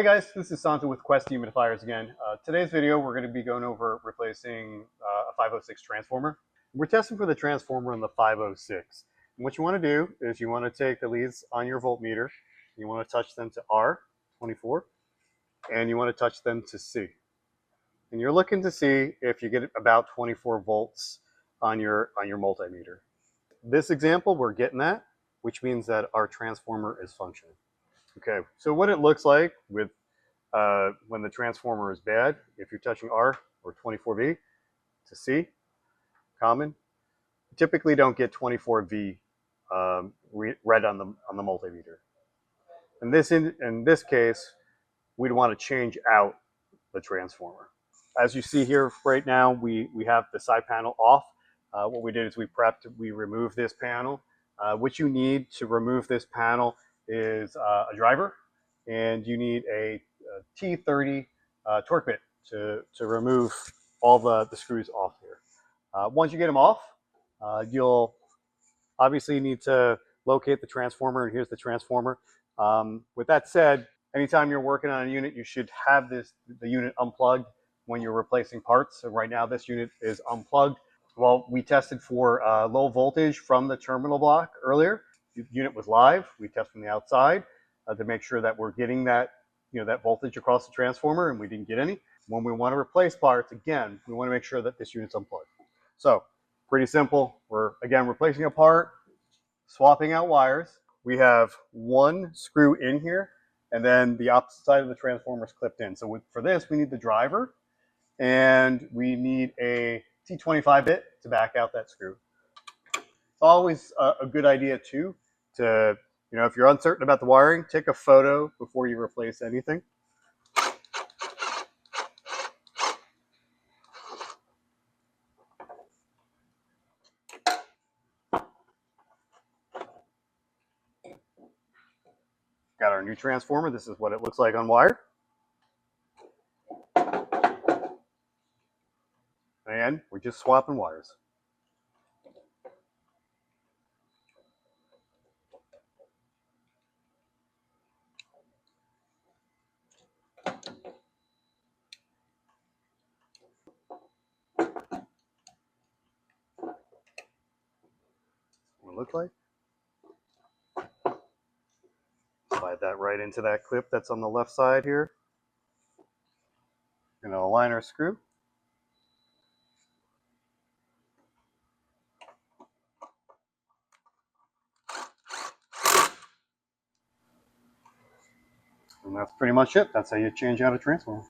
Hey guys, this is Santa with Quest Dehumidifiers again. Today's video we're going to be going over replacing a 506 transformer. We're testing for the transformer on the 506. And what you want to do is you want to take the leads on your voltmeter, you want to touch them to R24, and you want to touch them to C. And you're looking to see if you get about 24 volts on your multimeter. This example, we're getting that, which means that our transformer is functioning. Okay, so what it looks like with when the transformer is bad, if you're touching R or 24V to C, common, you typically don't get 24V read on the multimeter. In this case, we'd want to change out the transformer. As you see here right now, we have the side panel off. What we did is we removed this panel. What you need to remove this panel is a driver, and you need a T30 torque bit to remove all the screws off here. Once you get them off, you'll obviously need to locate the transformer, and here's the transformer. With that said, anytime you're working on a unit, you should have the unit unplugged when you're replacing parts. So right now this unit is unplugged. Well, we tested for low voltage from the terminal block earlier. The unit was live. We tested from the outside to make sure that we're getting that, that voltage across the transformer, and we didn't get any. When we want to replace parts, again, we want to make sure that this unit's unplugged. So pretty simple. We're, again, replacing a part, swapping out wires. We have one screw in here, and then the opposite side of the transformer is clipped in. So for this, we need the driver, and we need a T25 bit to back out that screw. It's always a good idea too to, if you're uncertain about the wiring, take a photo before you replace anything. Got our new transformer. This is what it looks like on wire. And we're just swapping wires. What it looks like. Slide that right into that clip that's on the left side here. Going to align our screw. And that's pretty much it. That's how you change out a transformer.